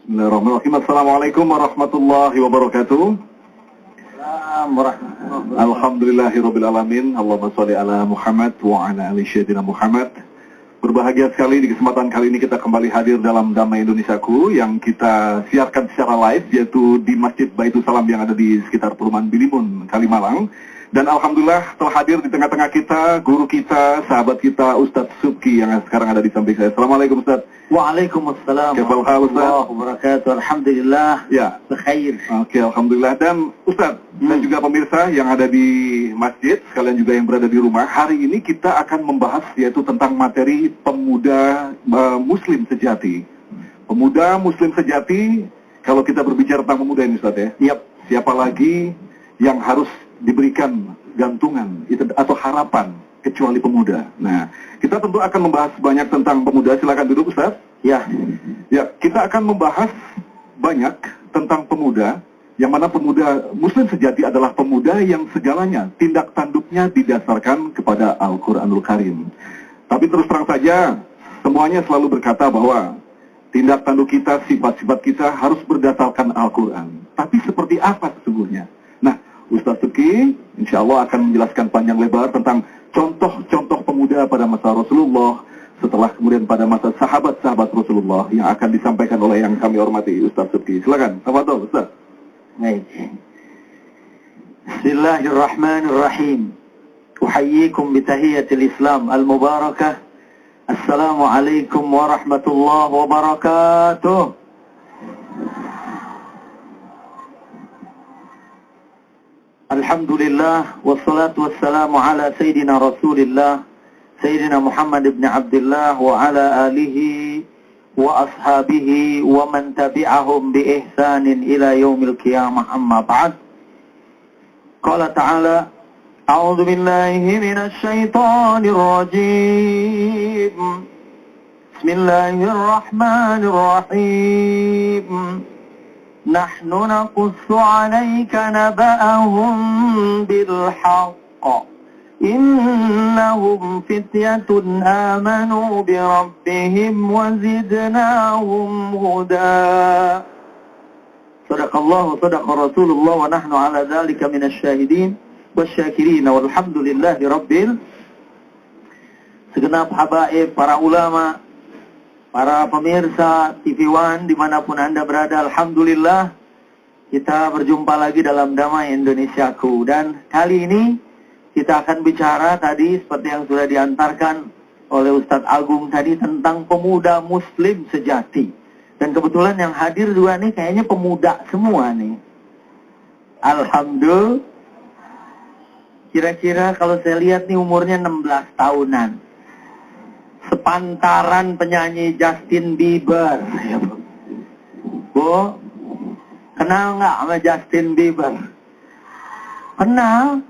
Bismillahirrahmanirrahim. Assalamualaikum warahmatullahi wabarakatuh. Alhamdulillahirrabbilalamin. Allahumma sholli ala Muhammad wa ala ali sayyidina Muhammad. Berbahagia sekali di kesempatan kali ini kita kembali hadir dalam Damai Indonesiaku yang kita siarkan secara live, yaitu di Masjid Baitul Salam yang ada di sekitar Perumahan Bilimun, Kalimalang. Dan Alhamdulillah telah hadir di tengah-tengah kita, guru kita, sahabat kita, Ustadz Subki yang sekarang ada di samping saya. Assalamualaikum Ustadz. Waalaikumsalam warahmatullahi wabarakatuh. Alhamdulillah. Ya. Bekhair. Oke, Alhamdulillah. Dan Ustadz dan juga pemirsa yang ada di masjid, sekalian juga yang berada di rumah, hari ini kita akan membahas yaitu tentang materi pemuda muslim sejati. Pemuda muslim sejati, kalau kita berbicara tentang pemuda ini Ustadz ya, siapa lagi yang harus diberikan gantungan itu atau harapan kecuali pemuda. Nah, kita tentu akan membahas banyak tentang pemuda. Silakan duduk Ustaz. Ya, kita akan membahas banyak tentang pemuda, yang mana pemuda muslim sejati adalah pemuda yang segalanya tindak tanduknya didasarkan kepada Al-Qur'anul Karim. Tapi terus terang saja, semuanya selalu berkata bahwa tindak tanduk kita, sifat-sifat kita harus berdasarkan Al-Qur'an. Tapi seperti apa sesungguhnya? Ustaz Subki insya Allah akan menjelaskan panjang lebar tentang contoh-contoh pemuda pada masa Rasulullah, setelah kemudian pada masa sahabat-sahabat Rasulullah, yang akan disampaikan oleh yang kami hormati Ustaz Subki. Silakan, tafadhol Ustaz. Baik. Bismillahirrahmanirrahim. Uhayyikum bitahiyatil Islam al-mubarakah. Assalamualaikum warahmatullahi wabarakatuh. Alhamdulillah, wassalatu wassalamu ala Sayyidina Rasulillah, Sayyidina Muhammad ibn Abdullah wa ala alihi wa ashabihi wa man tabi'ahum bi ihsanin ila yaumil qiyamah, amma ba'd. Qala ta'ala, a'udzu billahi minasy syaithanir rajim. Bismillahirrahmanirrahim. نحن نقص عليك نبأهم بالحق إنهم فتية آمنوا بربهم وزدناهم هدى صدق الله وصدق رسول الله ونحن على ذلك من الشاهدين والشاكرين والحمد لله رب segenap habaib, para ulama, para pemirsa TV One dimanapun Anda berada, Alhamdulillah kita berjumpa lagi dalam Damai Indonesiaku. Dan kali ini kita akan bicara tadi seperti yang sudah diantarkan oleh Ustadz Agung tadi tentang pemuda muslim sejati. Dan kebetulan yang hadir dua nih kayaknya pemuda semua nih. Alhamdulillah. Kira-kira kalau saya lihat nih umurnya 16 tahunan. Sepantaran penyanyi Justin Bieber. Bu, kenal nggak sama Justin Bieber? Kenal?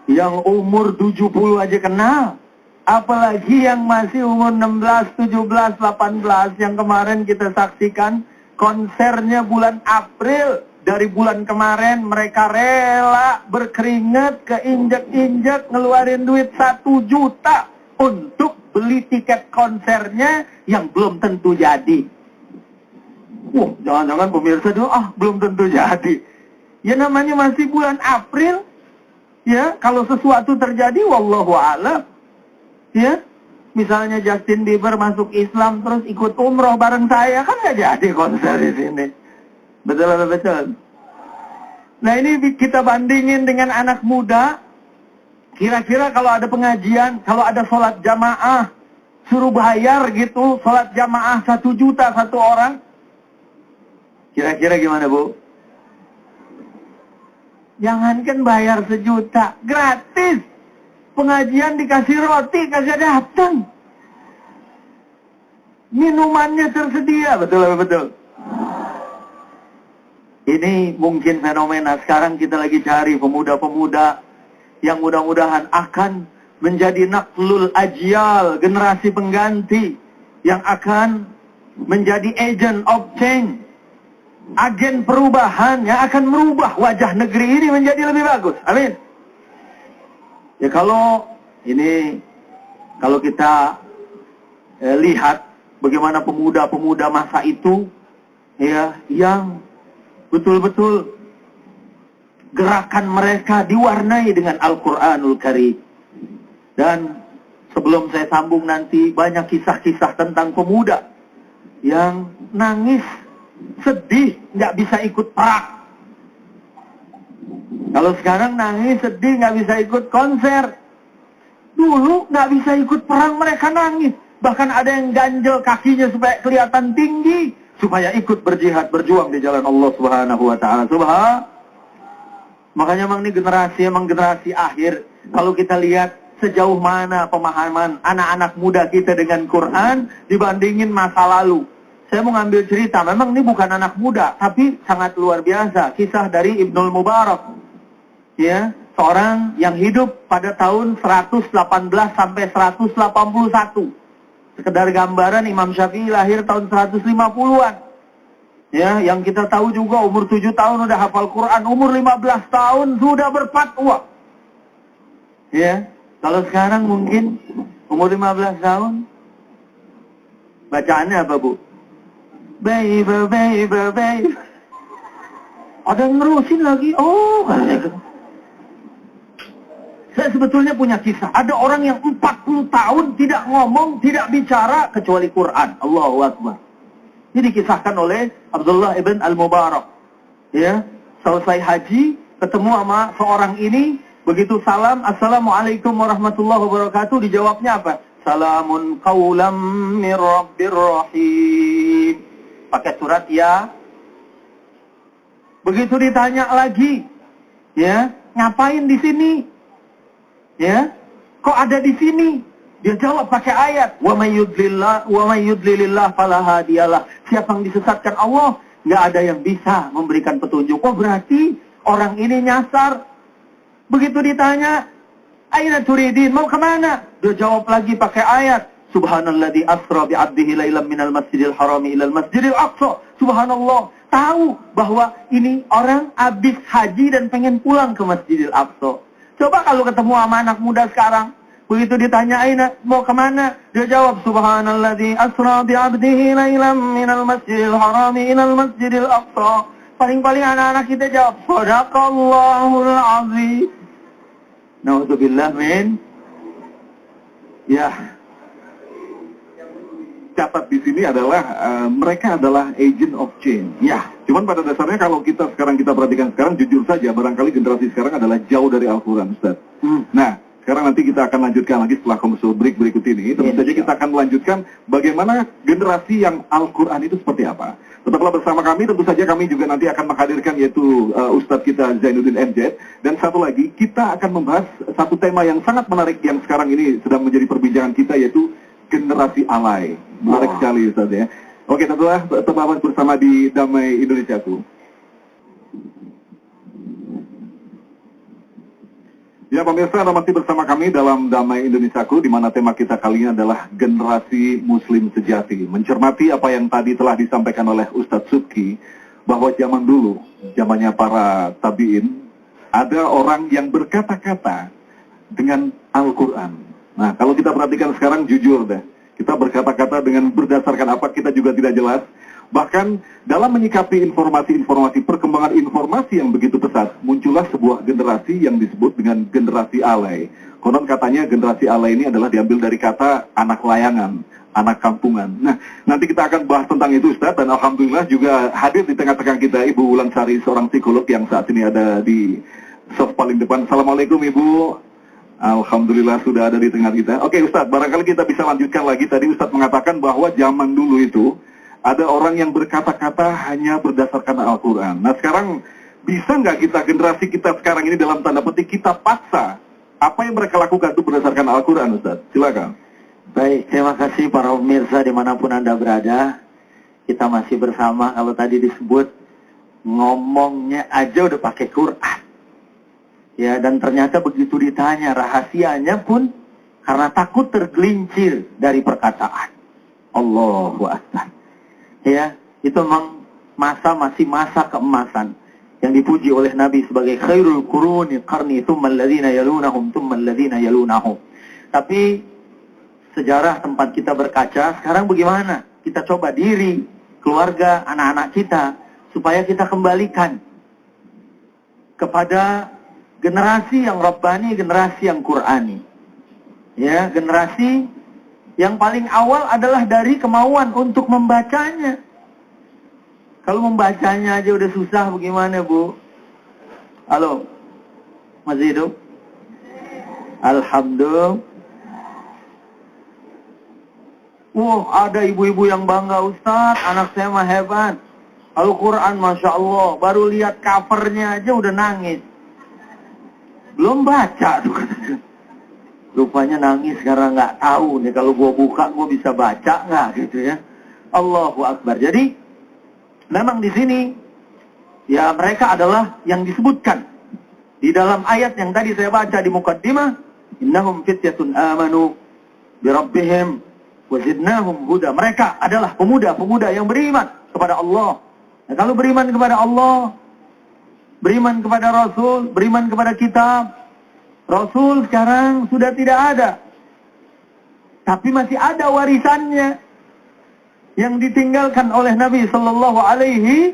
Yang umur 70 aja kenal. Apalagi yang masih umur 16, 17, 18 yang kemarin kita saksikan konsernya bulan April. Dari bulan kemarin mereka rela berkeringat, keinjak-injak, ngeluarin duit 1 juta untuk beli tiket konsernya yang belum tentu jadi. Jangan-jangan pemirsa dulu, belum tentu jadi. Ya namanya masih bulan April. Ya, kalau sesuatu terjadi, wallahu a'lam. Ya, misalnya Justin Bieber masuk Islam terus ikut umroh bareng saya, kan nggak jadi konser di sini. Betul. Nah ini kita bandingin dengan anak muda. Kira-kira kalau ada pengajian, kalau ada sholat jamaah, suruh bayar gitu, sholat jamaah 1 juta 1 orang. Kira-kira gimana Bu? Jangankan bayar 1 juta, gratis. Pengajian dikasih roti, kasih datang. Minumannya tersedia, betul. Ini mungkin fenomena sekarang kita lagi cari pemuda-pemuda yang mudah-mudahan akan menjadi naqlul ajyal, generasi pengganti yang akan menjadi agent of change, agen perubahan yang akan merubah wajah negeri ini menjadi lebih bagus. Amin. Ya kalau kita lihat bagaimana pemuda-pemuda masa itu ya yang betul-betul gerakan mereka diwarnai dengan Al-Qur'anul Karim. Dan sebelum saya sambung nanti, banyak kisah-kisah tentang pemuda yang nangis, sedih, nggak bisa ikut perang. Kalau sekarang nangis, sedih, nggak bisa ikut konser. Dulu nggak bisa ikut perang, mereka nangis. Bahkan ada yang ganjel kakinya supaya kelihatan tinggi, supaya ikut berjihad, berjuang di jalan Allah Subhanahu wa Ta'ala. Makanya emang ini generasi akhir. Kalau kita lihat sejauh mana pemahaman anak-anak muda kita dengan Quran dibandingin masa lalu. Saya mau ngambil cerita, memang ini bukan anak muda, tapi sangat luar biasa. Kisah dari Ibnul Mubarak. Ya, seorang yang hidup pada tahun 118 sampai 181. Sekedar gambaran, Imam Syafi'i lahir tahun 150-an. Ya, yang kita tahu juga umur 7 tahun udah hafal Quran, umur 15 tahun sudah berfatwa. Ya, kalau sekarang mungkin umur 15 tahun bacaannya apa, Bu? Baby, baby, baby. Ada yang nerusin lagi. Oh, saya sebetulnya punya kisah. Ada orang yang 40 tahun tidak ngomong, tidak bicara kecuali Quran. Allahu Akbar. Ini dikisahkan oleh Abdullah ibn Al-Mubarak. Ya, selesai haji, ketemu sama seorang ini, begitu salam, Assalamualaikum warahmatullahi wabarakatuh, dijawabnya apa? Salamun qawlam mir rabbir rahim. Pakai surat ya. Begitu ditanya lagi, ya, ngapain di sini? Ya, kok ada di sini? Dia jawab pakai ayat, wa may yudlilillah fala hadiyalah. Siapa yang disesatkan Allah, nggak ada yang bisa memberikan petunjuk. Oh, berarti orang ini nyasar. Begitu ditanya, aina turidin, mau kemana? Dia jawab lagi pakai ayat, subhanalladzi asra bi 'abdihi lailan minal masjidil harami ilal masjidil aqsa. Subhanallah, tahu bahwa ini orang habis haji dan pengen pulang ke Masjidil Aqsa. Coba kalau ketemu sama anak muda sekarang, begitu ditanyain mau kemana, dia jawab subhanalladzi asra bi 'abdihi lailan minal masjidil harami ilal masjidil aqsa. Paling-paling anak-anak kita jawab shadaqallahul azim. Nauzubillah min. Ya. Catat di sini adalah mereka adalah agent of change. Ya. Cuman pada dasarnya kalau kita perhatikan sekarang, jujur saja barangkali generasi sekarang adalah jauh dari Al-Quran, Ustaz. Nah, sekarang nanti kita akan lanjutkan lagi setelah commercial break berikut ini. Tentu saja kita akan melanjutkan bagaimana generasi yang Al-Quran itu seperti apa. Tetaplah bersama kami, tentu saja kami juga nanti akan menghadirkan yaitu Ustadz kita Zainuddin MZ. Dan satu lagi, kita akan membahas satu tema yang sangat menarik yang sekarang ini sedang menjadi perbincangan kita, yaitu generasi alay. Menarik sekali, Ustaz ya. Oke, tetaplah bersama di Damai Indonesiaku. Ya pemirsa, Anda masih bersama kami dalam Damai Indonesiaku, di mana tema kita kali ini adalah generasi Muslim sejati. Mencermati apa yang tadi telah disampaikan oleh Ustadz Subki, bahwa zaman dulu, zamannya para tabi'in, ada orang yang berkata-kata dengan Al-Quran. Nah, kalau kita perhatikan sekarang, jujur deh, kita berkata-kata dengan berdasarkan apa kita juga tidak jelas. Bahkan dalam menyikapi informasi-informasi, perkembangan informasi yang begitu pesat, muncullah sebuah generasi yang disebut dengan generasi alay. Konon katanya generasi alay ini adalah diambil dari kata anak layangan, anak kampungan. Nah, nanti kita akan bahas tentang itu, Ustaz, dan alhamdulillah juga hadir di tengah-tengah kita Ibu Wulansari, seorang psikolog yang saat ini ada di soft paling depan. Assalamualaikum Ibu. Alhamdulillah sudah ada di tengah kita. Oke Ustadz, barangkali kita bisa lanjutkan lagi. Tadi Ustadz mengatakan bahwa zaman dulu itu ada orang yang berkata-kata hanya berdasarkan Al-Quran. Nah sekarang bisa nggak kita, generasi kita sekarang ini dalam tanda petik, kita paksa apa yang mereka lakukan itu berdasarkan Al-Quran, Ustadz? Silakan. Baik, terima kasih para pemirsa dimanapun Anda berada. Kita masih bersama, kalau tadi disebut ngomongnya aja udah pakai Quran. Ya, dan ternyata begitu ditanya rahasianya pun karena takut tergelincir dari perkataan. Allahu Akbar. Ya, itu memang masih masa keemasan yang dipuji oleh Nabi sebagai khairul quruni qarni tsumma alladziina yalunahum tsumma alladziina yalunahum. Tapi sejarah tempat kita berkaca sekarang bagaimana? kita coba diri, keluarga, anak-anak kita, supaya kita kembalikan kepada generasi yang Rabbani, generasi yang Qur'ani. Ya, generasi yang paling awal adalah dari kemauan untuk membacanya. Kalau membacanya aja udah susah, bagaimana Bu? Halo, masih hidup? Alhamdulillah. Wah, ada ibu-ibu yang bangga, Ustaz, anak saya mah hebat. Al-Quran, Masya Allah, baru lihat covernya aja udah nangis. Belum baca tuh. Rupanya nangis karena nggak tahu nih, kalau gua buka gua bisa baca nggak gitu ya. Allahu Akbar. Jadi memang di sini ya mereka adalah yang disebutkan di dalam ayat yang tadi saya baca di mukaddimah, innahum fityatun amanu birabbihim wazidnahum huda. Mereka adalah pemuda-pemuda yang beriman kepada Allah. Nah, kalau beriman kepada Allah, beriman kepada Rasul, beriman kepada kitab, Rasul sekarang sudah tidak ada. Tapi masih ada warisannya yang ditinggalkan oleh Nabi sallallahu alaihi,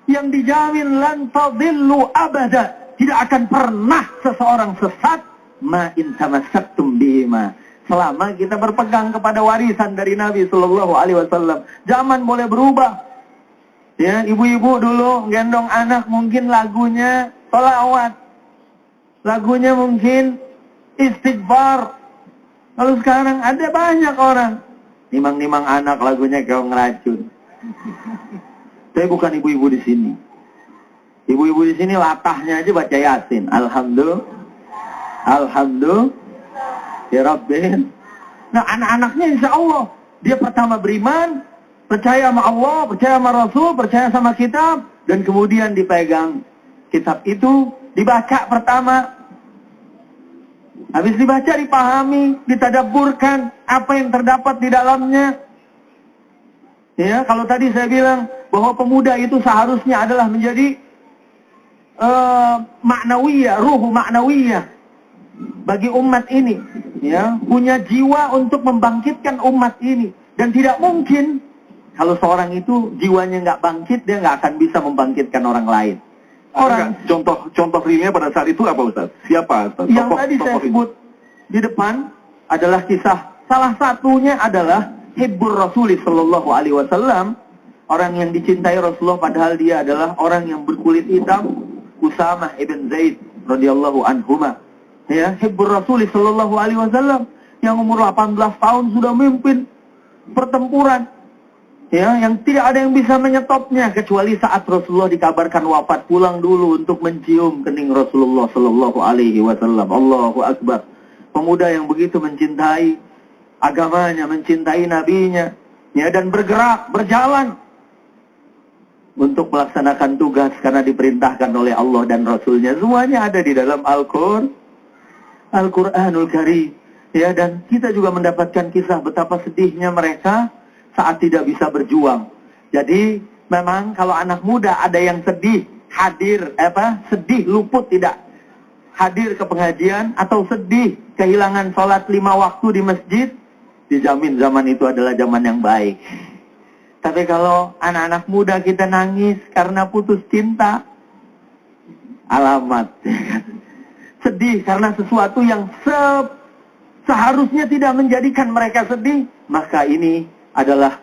yang dijamin lan tadillu abada. Tidak akan pernah seseorang sesat ma in tamassaktum bihima. Selama kita berpegang kepada warisan dari Nabi sallallahu alaihi wasallam. Zaman boleh berubah. Ya, ibu-ibu dulu gendong anak mungkin lagunya sholawat. Lagunya mungkin istighfar. Kalau sekarang ada banyak orang nimang-nimang anak lagunya kau ngeracun. Tapi bukan ibu-ibu di sini. Ibu-ibu di sini latahnya aja baca Yasin. Alhamdulillah. Alhamdulillah. Ya Rabbin. Nah, anak-anaknya insya Allah dia pertama beriman, percaya sama Allah, percaya sama Rasul, percaya sama kitab, dan kemudian dipegang kitab itu, dibaca pertama. Habis dibaca, dipahami, ditadabburkan apa yang terdapat di dalamnya. Ya, kalau tadi saya bilang bahwa pemuda itu seharusnya adalah menjadi maknawiyah, ruhu maknawiyah bagi umat ini, ya, punya jiwa untuk membangkitkan umat ini. Dan tidak mungkin kalau seorang itu jiwanya nggak bangkit, dia nggak akan bisa membangkitkan orang lain. Contoh realnya pada saat itu apa Ustaz? Siapa Ustaz? Yang tadi saya sebut di depan adalah kisah. Salah satunya adalah Hibbur Rasul sallallahu alaihi wasallam, orang yang dicintai Rasulullah padahal dia adalah orang yang berkulit hitam, Usamah ibn Zaid radhiyallahu anhuma. Ya, Hibbur Rasul sallallahu alaihi wasallam yang umur 18 tahun sudah memimpin pertempuran. Ya, yang tidak ada yang bisa menyetopnya kecuali saat Rasulullah dikabarkan wafat, pulang dulu untuk mencium kening Rasulullah sallallahu alaihi wasallam. Allahu Akbar. Pemuda yang begitu mencintai agamanya, mencintai nabinya, ya, dan bergerak, berjalan untuk melaksanakan tugas karena diperintahkan oleh Allah dan Rasulnya. Semuanya ada di dalam Al-Quranul Karim. Ya, dan kita juga mendapatkan kisah betapa sedihnya mereka saat tidak bisa berjuang. Jadi memang kalau anak muda ada yang sedih, sedih luput tidak hadir ke pengajian, atau sedih kehilangan sholat 5 waktu di masjid, dijamin zaman itu adalah zaman yang baik. Tapi kalau anak-anak muda kita nangis karena putus cinta, alamat. Sedih karena sesuatu yang seharusnya tidak menjadikan mereka sedih, maka ini adalah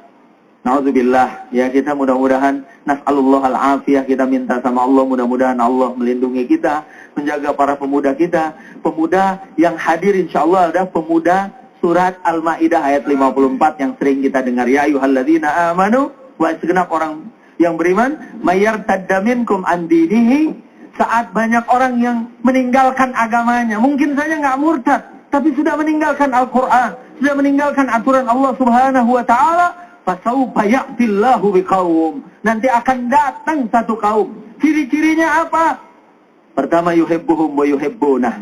na'udzubillah. Ya, kita mudah-mudahan nas'alullah al-afiyah, kita minta sama Allah mudah-mudahan Allah melindungi kita, menjaga para pemuda kita. Pemuda yang hadir insyaallah adalah pemuda surat Al-Maidah ayat 54 yang sering kita dengar, ya ayyuhalladzina amanu, wa segenap orang yang beriman, mayartadda minkum an dinihi. Saat banyak orang yang meninggalkan agamanya, mungkin saja nggak murtad, tapi sudah meninggalkan Al-Quran, sudah meninggalkan aturan Allah Subhanahu wa Ta'ala, fasawfa ya'tillahu biqaum. Nanti akan datang satu kaum. Ciri-cirinya apa? Pertama, yuhibbuhum wa yuhibbunah.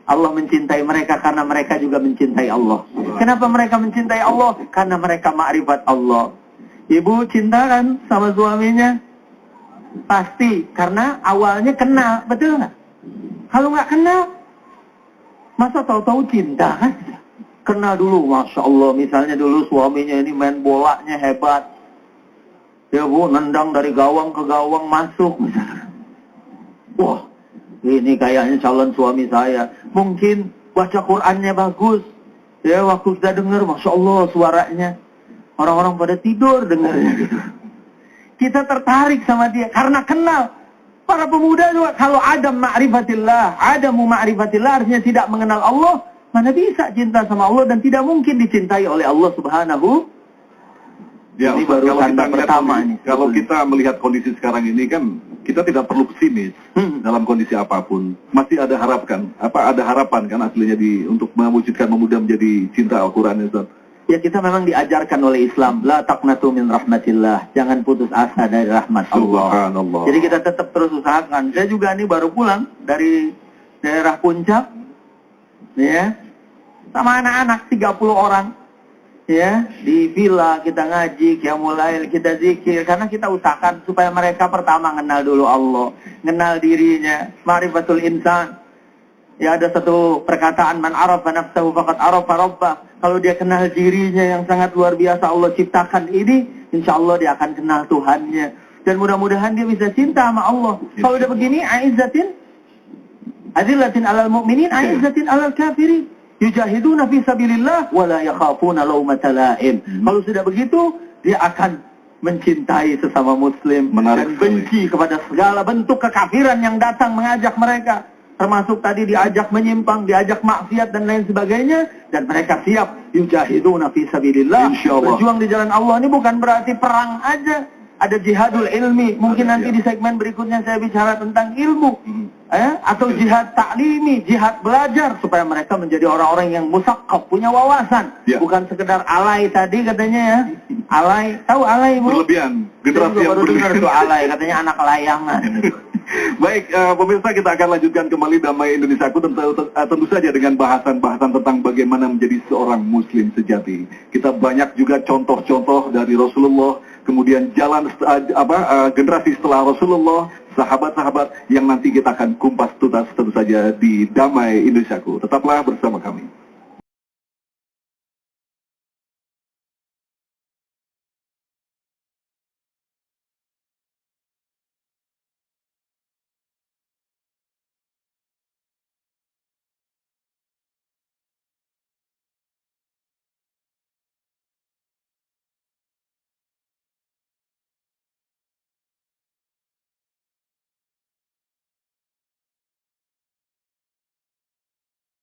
Allah mencintai mereka karena mereka juga mencintai Allah. Kenapa mereka mencintai Allah? Karena mereka ma'rifat Allah. Ibu cinta kan sama suaminya? Pasti, karena awalnya kenal, betul nggak? Kalau nggak kenal, masa tahu-tahu cinta kan? Kenal dulu, Masya Allah. Misalnya dulu suaminya ini main bolanya hebat. Ya Bu, nendang dari gawang ke gawang masuk. Wah, ini kayaknya calon suami saya. Mungkin baca Qur'annya bagus. Ya, waktu kita dengar, Masya Allah suaranya. Orang-orang pada tidur dengarnya gitu. Kita tertarik sama dia karena kenal. Para pemuda juga, kalau adam ma'rifatillah, adamu ma'rifatillah, artinya tidak mengenal Allah. Mana bisa cinta sama Allah dan tidak mungkin dicintai oleh Allah Subhanahu. Ya, ini Ustaz, baru tanda pertama kondisi, ini. Kalau kita melihat kondisi sekarang ini kan, kita tidak perlu pesimis dalam kondisi apapun. Masih ada harapan kan aslinya untuk mewujudkan pemuda menjadi cinta Al-Quran, Ustaz. Ya, kita memang diajarkan oleh Islam, la taqnatu min rahmatillah, jangan putus asa dari rahmat Allah. Subhanallah. Jadi kita tetap terus usahakan. Saya juga ini baru pulang dari daerah Puncak, ya, sama anak-anak 30 orang, ya, di villa kita ngaji, qiyamul lail, kita zikir, karena kita usahakan supaya mereka pertama kenal dulu Allah, kenal dirinya, ma'rifatul insan. Ya, ada satu perkataan, man arafa nafsahu faqad arafa rabbah. Kalau dia kenal dirinya yang sangat luar biasa Allah ciptakan ini, insya Allah dia akan kenal Tuhannya. Dan mudah-mudahan dia bisa cinta sama Allah. Kalau udah begini, azillatin alal mu'minin, aizzatin alal kafirin. Yujahiduna fi sabilillah wa la yakhafuna laumata la'im. Kalau sudah begitu, dia akan mencintai sesama muslim. Dan benci kepada segala bentuk kekafiran yang datang mengajak mereka. Termasuk tadi diajak menyimpang, diajak maksiat dan lain sebagainya. Dan mereka siap. Yujahiduna fi sabilillah. Berjuang di jalan Allah ini bukan berarti perang aja. Ada jihadul ilmi. Mungkin nanti di segmen berikutnya saya bicara tentang ilmu. Atau jihad taklimi, jihad belajar. Supaya mereka menjadi orang-orang yang musaqqaf, punya wawasan. Bukan sekedar alay tadi katanya ya. Alay, tahu alay Bu? Berlebihan. Generasi yang baru dengar tuh alay, katanya anak layangan. Baik, pemirsa, kita akan lanjutkan kembali Damai Indonesiaku tentu saja dengan bahasan-bahasan tentang bagaimana menjadi seorang muslim sejati. Kita banyak juga contoh-contoh dari Rasulullah, kemudian jalan generasi setelah Rasulullah, sahabat-sahabat yang nanti kita akan kumpas tuntas tentu saja di Damai Indonesiaku. Tetaplah bersama kami.